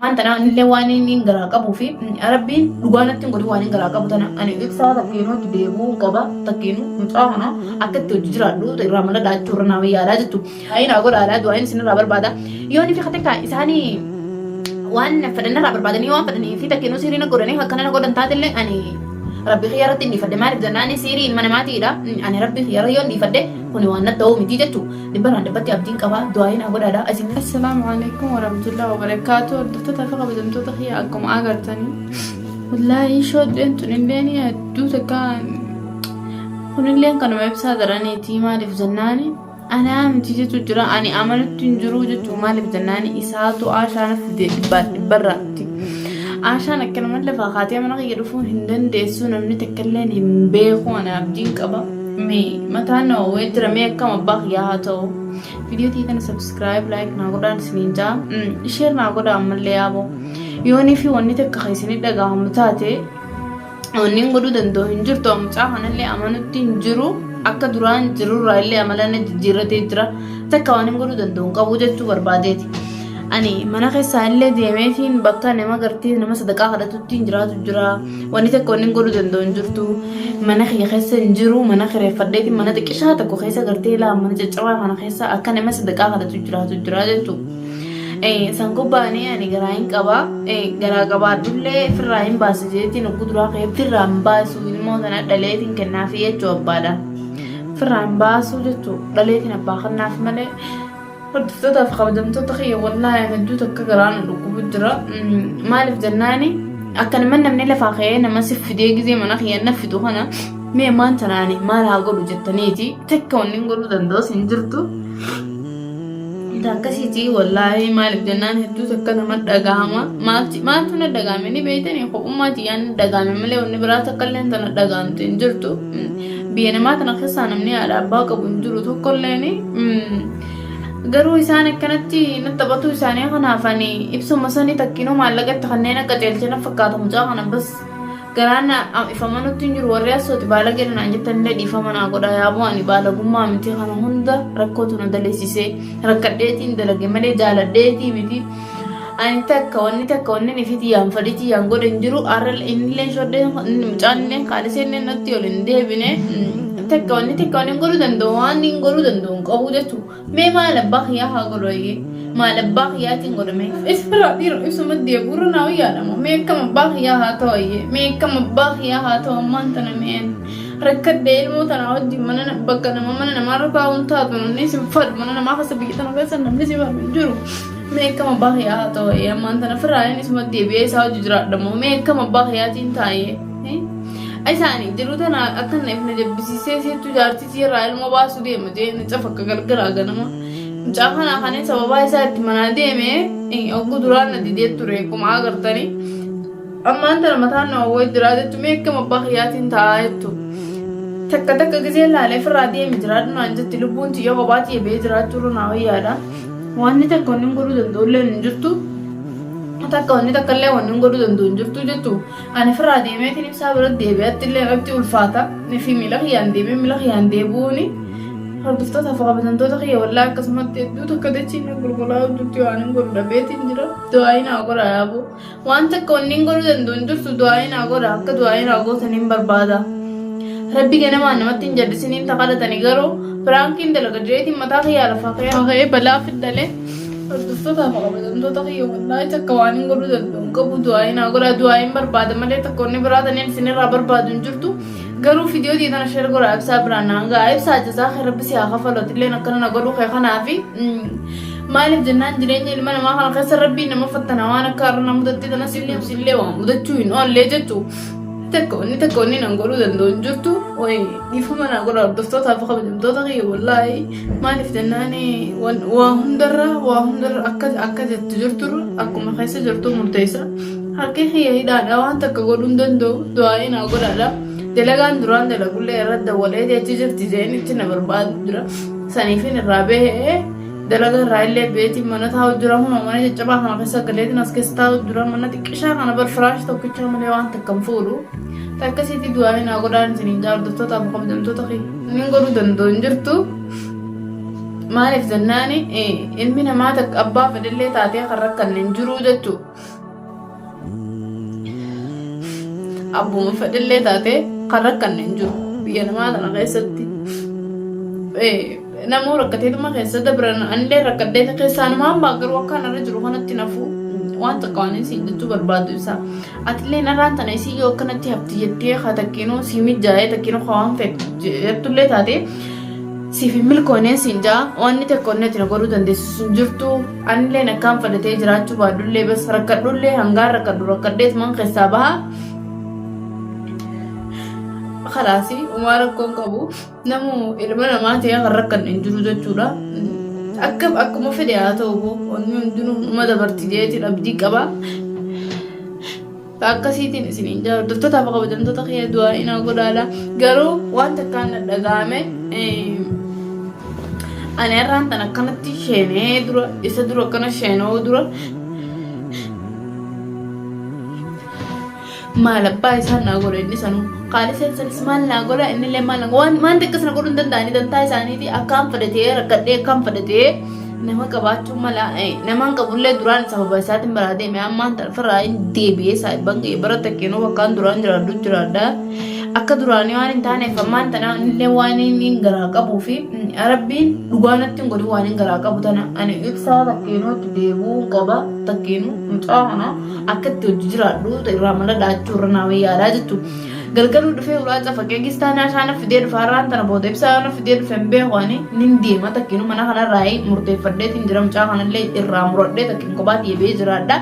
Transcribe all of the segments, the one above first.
Mantana nillee waan inni garaa qabuu fi rabbiin dhugaanatti hin godhu waan inni garaa qabu tana ani ibsaa takkiinuu itti deebi'uu qaba takkiinuu mucaa kana akka itti hojii jiraadhu irraa mala daachuu irra naaf yaadaa jettu. Ayina godhaadhaa du'aan isin irraa barbaada. Yoo ni fi katekaa isaanii waan fedhannarraa barbaadanii waan fedhanii fi takkiinuu siriina godhanii akkana na godhan taatellee ani rabbi xiyyaarratti inni fadde maaliif jennaan siriin mana maatiidha. Ani rabbi xiyyaara yoo inni fadde kuni waan na ta'uu miti jechu. Dibbaraan dibbatti abdiin qaba du'aayin godhaadha. Assalaamu alaikum warahmatullahi wabarakaatu. Hordoftoota fi kabajamtoota kiyya akkuma agartanii. Wallaahi shoodheen tunillee ni hedduu takkaan kunillee kanuma ibsaa daraniiti maaliif jennaani anaa miti jechu jira ani amanutti hin jiru jechu maaliif jennaani isaatu aashaan fide dhibbarraatti. Aashaan akkanuma lafaa kaatee mana kiyya dhufuun hin dandeessu namni takkallee hin beeku ana abdiin qaba. Mataan nawwee jira mee akkam abbaa kiyyaa haa ta'u viidiyoo tii kana subscribe like naa godhaan isiniin jaa share naa godhaa ammallee yaaboo yoonii fi wanni takka keessanii dhagahamu taate wanni godhuu danda'u hin jirtu mucaa kanallee amanutti hin jiru akka duraan jirurraa illee amalan jijjiirratee jira takka waan godhuu danda'u hin qabu jechuu barbaadeeti. Ani mana keessaa illee deemeetiin bakka nama gartee nama sadaqaa kadhatutti hin jiraatu jira wanni takka wanni godhuu danda'u hin jirtu mana kiyya keessa hin jiru mana kireeffadheetiin mana xiqqishaa tokko keessa gartee laa mana caccabaa kana keessa akka nama sadaqaa kadhatu jiraatu jira jechuudha. San gubbaanii ani garaa hin qaba garaa qabaadhullee firraa hin baasu jeetiin oguu duraa ka'ee firraa hin baasu ilmoo sana dhaleetiin kennaafi jechuu abbaadha. Firraa hin baasu jechuu dhaleetiin abbaa kannaaf malee. Hordoftoota fi kabajamtoota kiyya wallaahi hedduu takka garaan dhukkubu jira. Maaliif jennaani akka namni lafaa ka'ee nama si fidee gizee mana kiyya na fidu kana mee maan tanaani maal haa godhu jettaniiti takka wanni godhuu danda'us hin jirtu. Akkasiiti wallaahi maaliif jennaan hedduu takka nama dhagahama maaltu na dhagahame ni beeytanii kophummaati yaan dhagahame malee wanni biraa takka illee tana dhagahamte hin jirtu. Biyya namaa tana keessaa namni haadha abbaa qabu hin jiru tokkolleeni. Garuu isaan akkanatti nattaphatu isaanii kanaaf ani ibsuma sanii takkiinuu maallaqatti kanneen akka ceelchina fakkaata mucaa kana bas garaan ifamanutti hin jiru warri asooti baala jedhanaan jettanillee dhiifama naa godha yaaboo ani baalagummaa miti kana hunda rakkootu na daleessisee rakkadheetiin dalage malee jaaladheetii miti. Ani takka wanni nifiti yaan fadhiiti yaan godhe hin jiru arral innillee shoddee mucaan illee kaadhisee natti ol hin deebine. Takka wanni godhuu danda'u waan hin godhuu danda'u hin qabu jechuudha. Mee maal abbaa kiyyaa haa godhu maal abbaa kiyyaatiin godhame. Isfirraa dhiiroo ibsuma deebi'uurra naa yaadamu. Mee akkam abbaa kiyyaa haa ta'u mee akkam abbaa kiyyaa haa ta'u ammaan tana meen rakkadhee ilmoo tanaa wajjin mana bakka mana namaarra kaa'uun taatu namni si fadhu mana namaa keessa biyya tana keessa namni si fadhu hin jiru. Mee akkam abbaa kiyyaa haa ta'u ammaan tana firraa inni isuma deebi'ee isaa hojii jiraadhamu. Mee akkam abbaa kiyyaatiin taa'ee. Isaanii jiru tana akka na jabbisiisee seetu jaartii irraa ilmoo baasuu deema jeen cafa akka gargaraa ganama. Mucaa kana kaneen sababaa isaa itti manaa deeme oguu duraan na didee ture akkuma agartanii. Ammaan tana mataan na wawwee jiraa jettu mee akkam abbaa kiyyaatiin taa'aa jettu. Takka gisee laalee firraa deeme jiraadhu naan jetti lubbuun tiyya kophaa tiyya bee jiraachuu irra naa wayyaadha. Wanni takka wanni godhuu danda'u illee hin jirtu. Takka wanni takka illee wanni godhuu danda'u hin jirtu jettu. Ani firraa deemeetiin ibsaa bira deebi'atti illee irratti ulfaata. Fi miila kiyyaan deemee miila kiyyaan deebi'uuni. Hordoftoota fi kabajamtoota kiyya wallaahi akkasumatti hedduu takka dachiin gurguraa hojjetti waan hin godhu dhabeetiin jira. Du'aayi naa godha yaaboo. Waan takka wanni godhuu danda'u hin jirtu du'aayi naa godha akka du'aayi naa gootaniin barbaada. Rabbi ganamaan namatti hin jallisiniin takadhatanii garuu firaankiin dalaga jireetiin mataa kiyyaa lafaa ka'ee balaa fiddalee. Hordoftoota fi kabajamtoota kiyya wallaahi takka waan hin godhuu danda'u hin qabu du'aayi naa godha du'aayiin barbaada malee takka wanni biraa taniin isinirraa barbaadu hin jirtu. Garuu viidiyoo tana share godhaa ibsaa biraan naangaa ibsaa jazaa kan rabbi si haa kafalooti illee akkana na godhuu kee kanaafi maaliif jennaan jireenya ilma namaa kana keessa rabbii nama fattana waan akka har'a na mudatti tana sillee waan mudachuu hin oollee jechuu. Takka wanni nan godhuu danda'u hin jirtu dhiifama naa godha hordoftootaa fi kabajamtoota kiyya wallaahi maaliif jennaan waa hundarra akka jettu jirturra akkuma keessa jirtu murteessa harki kiyya hidhaadha waan takka godhuu hin danda'u du'aayi naa godhaadha. Dalagaan duraan dalagullee irratti dawalee jechi jirti jeen itti na barbaadu jira. Saniifin irraa bahee dalaga irraa illee beetiin mana taa'u jira hunoo mana caccabaa kana keessa galeetiin as keessa taa'u jira mana xiqqishaa kana bar firaash tokkicha malee waan takka hin fuudhu. Akkasitti du'aayi naa godhaan isiniin jaallattoota fi kabajamtoota inni godhuu danda'u hin jirtu. Maaliif jennaani ilmi namaa takka abbaa fedhallee taatee kan rakkanne hin jiru jechuudha. abbuma fedhillee taate kan rakkanne hin jiru biyya namaa tana keessatti namuu rakkateetuma keessa dabran anillee rakkadhee keessaa namaan baagaru akkaan irra jiru kanatti nafu waan takka waan isiin jechuu barbaadu isaa atillee narraan tana isii yoo akkanatti hafti jettee haa takkiinuu sii mijaa'ee takkiinuu hawaan feettullee taate siif milkoonee siin jaa wanni tokko inni na godhuu dandeessu sun jirtu anillee akkaan fudhatee jiraachuu baadullee bas rakkadhullee hangaan rakkadheetumaan keessaa baha khalaasi umaa rakkoon qabu namu ilma namaa ta'ee kan rakkanne hin jiru jechuudha. Akkuma fedhe haa ta'u wanni hundinuu nama dabarti jeetiin abdii qaba. Akkasiitiin isiniin jaa hordoftoota fi kabajamtoota kiyya du'aa inaa godhaadha. Garuu waan takkaan dhaga'ame ani irraan tan akkanatti sheenee dura isa dura akkana sheenoo dura maal abbaa isaan naa godha inni sanuu qaali seensanis maal naa godha innillee maal waan xiqqas na godhuu hin danda'anii dantaa isaaniiti akkaan fudhatee rakkadhee akkaan fudhatee nama qabaachuu mala namaan qabullee duraan sababa isaatiin biraa deeme ammaan tarfarraa hin deebi'ee saayibangee bara takkeenuu bakkaan duraan jiraadhu jiraadha akka duraanii waan hin taaneef ammaan tana innillee waan inni garaa qabuu fi rabbiin dhugaanatti hin godhu waan hin garaa qabu tana ani ibsaa takkeenuu itti deebuu qaba takkeenuu mucaa kana akka itti hojii jiraadhu irraa mala dhaachuu irra naawee yaadaa jettu galgaluu dhufee ulaa cafaqee gistaanaa shaana fidee dhufa har'aan tana booda ibsaa yana fidee dhufe hin beekwaani nin deema takkeenuu mana kanarraa murteeffadheetiin jira mucaa kanallee irraa muradhee takkiin kophaa deebi'ee jiraadha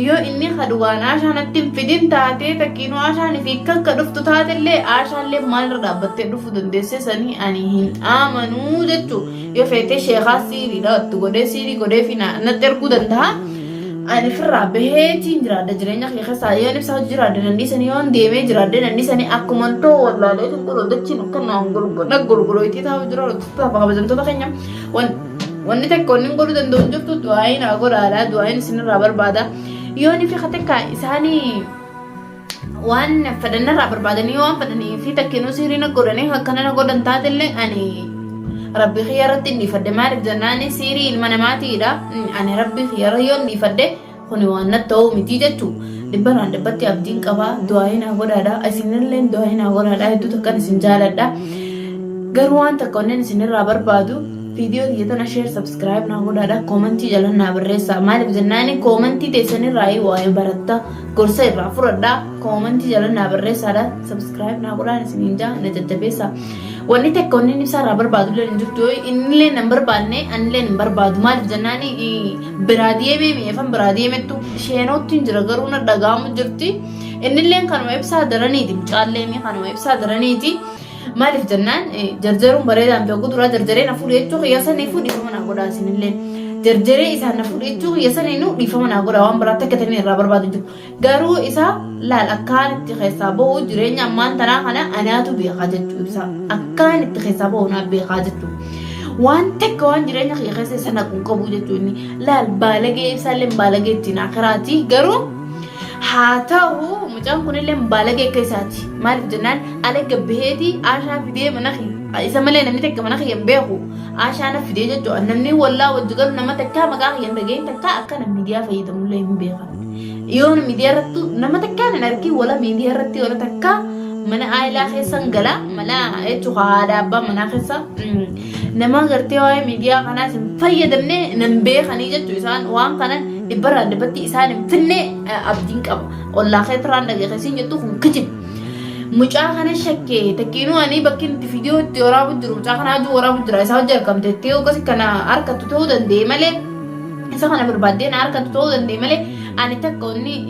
yoo inni haduwaan aashaanatti hin fidin taatee takkiinuu aashaan fi akka dhuftu taatellee aashaallee maalirra dhaabbattee dhufuu dandeesse sanii ani hin amanuu jechuu yoo feetee sheekaa siiriidha itti godhee siirii godhee fi natti erguu danda'a. Ani firraa baheetiin jiraadha jireenya kee keessaa yoon ibsaa jiraadha nandiisanii yoon deemee jiraadha nandiisanii akkuma too wallaalee gurgurdachiin akka naan gurgurootii taa'u jira hordoftoota kabajamtoota keenya wanni takka inni godhuu danda'u jirtu du'aayin haa godhaadha du'aayin isinirraa barbaada yoon fi takka isaanii waan fedhannarraa barbaadanii waan fedhanii fi takkiinuu siiriin godhanii akkana na godhan taatellee ani rabbi khiyarratti indifadde maaliif jennaani siirii ilma namaatiidha ani rabbi khiyara yoo indifadde kuni waan na ta'u miti jechuu dhibbanaan dhibbatti abdiin qaba du'aayin haa godhaadha isinillee du'aayin haa godhaadha hedduu takkan isin jaaladha garuu waan takka onneen isinirraa barbaadu viidiyoo kiyyatana share subscribe naa godhaadha koomentii jalan naa barreessa maaliif jennaani koomentii teessanirraa waa'ee baratta gorsa irraa fudhadha koomentii jalan naa barreessaadha subscribe naa godhaan isiniin jaa na jajjabeessa wanni takka onneen ibsaarraa barbaadu illee hin jirtu innillee nan barbaadne anillee hin barbaadu maaliif jennaani biraa deemee mi'eeffan biraa deemettu sheenootti hin jira garuu na dhaga'amu jirti innilleen kanuma ibsaa daraniiti mucaalleen kanuma ibsaa daraniiti maaliif jennaan jarjaruun bareedaan beeku duraa jarjaree na fuudhe jechuu qiyyasanii dhiifama naa godhaa isinillee jarjaree isaan na fuudhe jechuu qiyyasanii dhiifama naa godhaa waan biraatti akka ta'anii irraa barbaadu jiru garuu isaa laal akkaan itti keessaa bahu jireenya ammaan tanaa kana anaatu beekaa jechuu ibsa akkaan itti keessaa bahu naa beekaa jechuu waan takka waan jireenya kiyya keessa isa naquu qabu jechuu inni laal baalagee ibsaallee baalagee ittiin akaraati garuu haa ta'u mucaan kunillee baalagee akka isaati maaliif jennaan ala gabbeetii aashaa fidee mana isa malee namni takka mana kiyya hin beeku aashaa na fidee jechuudha namni wallaa wajji galu nama takka maqaa kiyya hin dhageen takka akka nama miidiyaa fayyadamullee hin beekan yoo miidiyaa irratti nama takka hin argin wala miidiyaa irratti yoo takka mana aayilaa keessan gala mana jechuudha haadha abbaa manaa keessa nama gartee waa'ee miidiyaa kanaas hin fayyadamne nan beekanii jechuudha isaan waan kanan dhibbaraan dhibbatti isaan hin finne abdiin qaba ollaa keetiraan dhageessiin jettu kun kijib mucaa kana shakkee takkiinuu ani bakki itti viidiyoo itti waraabu jiru mucaa kana hajuu waraabu jira isaa hojii argamte itti yookas kana harkattu ta'uu danda'e malee isa kana barbaaddee na harkattu ta'uu danda'e malee ani takka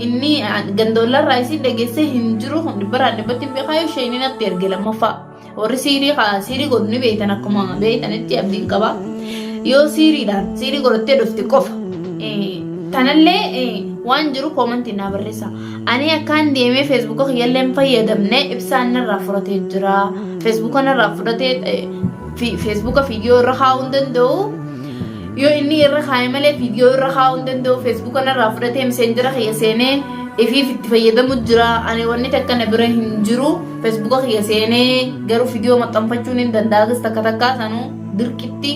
inni gandoollarraa isin dhageessee hin jiru kun dhibbaraan dhibbatti beekaa yoo isheen natti erge lammaffaa warri siirii godhuni beektan akkuma beektanitti abdiin qaba yoo siirii godhattee dhufte qofa tanallee waan jiru koomentii naa barreessa ani akkaan deemee feesbuuka kiyyalleen fayyadamne ibsaan narraa fudhatee jira feesbuuka narraa fudhatee feesbuuka viidiyoo irra kaa'uu hin danda'u yoo inni irra kaa'e malee viidiyoo irra kaa'uu hin danda'u feesbuuka narraa fudhatee meseenjera kiyya seenee ifiif itti fayyadamu jira ani wanni takka na bira hin jiru feesbuuka kiyya seenee garuu viidiyoo maxxanfachuun hin danda'agas takka takkaa sanuu dirqitti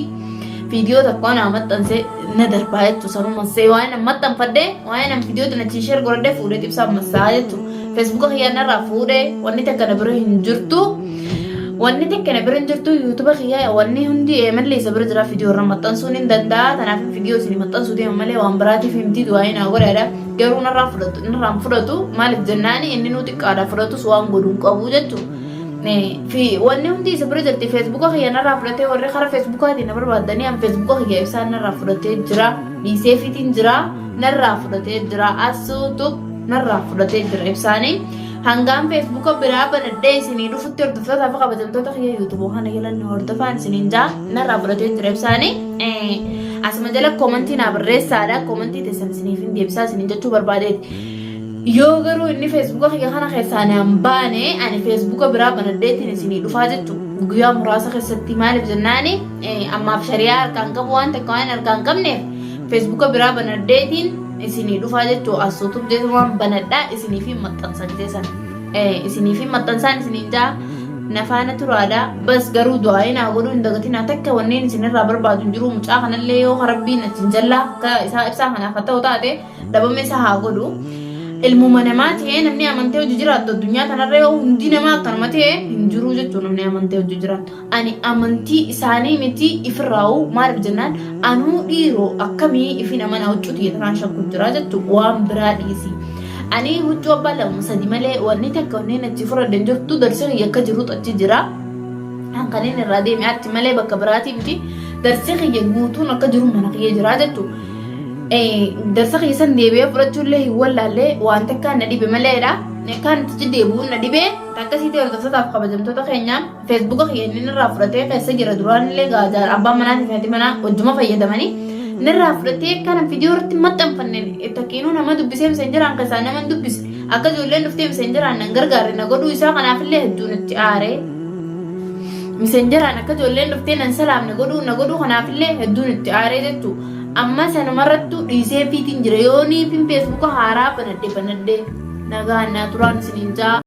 viidiyoo tokko naa maxxanse nadar baay'atu sanuma see waan amma tanfadde waan am video tana chi share godhadde fuudhee ibsaa masaayatu Facebook khiyaanarraa fuudhee wanni takka na bira hin jirtu wanni takka na bira hin jirtu YouTube khiyaa wanni hundi malee isa bira jira video irra maxxansuun hin danda'a tanaaf video isin maxxansuu deema malee waan biraatiif himtii du'aa na godhaadha garuu narraa fudhatu maaliif jennaani inni nuti qaada fudhatus waan godhuun qabu jettu fi wanni hundi isa bira jirti Facebook khiyaanarraa fudhatee warri karaa Facebook ati na barbaadanii am Facebook khiyaa ibsaan narraa fudhatee jira dhiisee fitiin jira narraa fudhatee jira asuutu narraa fudhatee jira ibsaanii hangam Facebook biraa banadhee isinii dhufutti hordoftoota fi kabajamtoota kiyya YouTube kana galan hordofaan isiniin jaa narraa fudhatee jira ibsaanii asuma jala koomentii naa barreessaadha koomentii teessan isiniif hin deebisaa isiniin jechuu barbaadeeti yoo garuu inni Facebook kiyya kana keessaan hin baane ani Facebook biraa banadheetiin isinii dhufaa jechu guyyaa muraasa keessatti maaliif jennaani ammaaf shari'aa harkaan qabu waan takka waan harkaan qabneef Facebook biraa banadheetiin isinii dhufaa jechu asuutuuf jechuun banadhaa isinii fi maxxansan jeessan isinii fi maxxansaan isiniin jaa nafaana turaadha bas garuu du'aayi naa godhuu hin dagatinaa takka wanneen isinirraa barbaadu hin jiru mucaa kanallee yoo rabbiin achiin jallaa akka isaa ibsaa kanaaf haa ta'u taate dhabame isaa haa godhu ilmuma namaa ta'ee namni amantee hojii jiraattu addunyaa kanarra yoo hundi namaa akkanuma ta'e hin jiru jechuun namni amantee hojii jiraattu ani amantii isaanii miti ifirraa'u maaliif jennaan anuu dhiiroo akkamii ifin amana huccuuti yetanaan shakku jira jettu waan biraa dhiisi ani huccuu abbaa lama sadi malee wanni takka wanneen achi fudhadhan jirtu darsii akka jirutu achi jira hanqaniin irraa deeme achi malee bakka biraatii miti darsii kiyya guutuun akka jiru mana kiyya jira jettu darsa keessan deebi'ee fudhachuullee hin wallaallee waan takkaan na dhibe maleedha kan itti deebi'uun na dhibe akkasitti hordoftotaaf kabajamtoota keenya Facebook kiyya irraa fudhatee keessa jira duraanillee gaajaa abbaan manaa fi haati manaa wajjuma fayyadamanii nirraa fudhatee kana video irratti maxxanfanne takkiinuu nama dubbisee messengeraan keessaa nama dubbise akka ijoolleen dhuftee messengeraan nan gargaare na godhuu isaa kanaafillee hedduun itti aare messengeraan akka ijoolleen dhuftee nan salaamne na godhuu kanaafillee hedduun itti aare jettu amma sanumarrattu dhiisee fiitiin jira yoonii fi Facebook haaraa banadde nagaan naa turaan isiniin jaa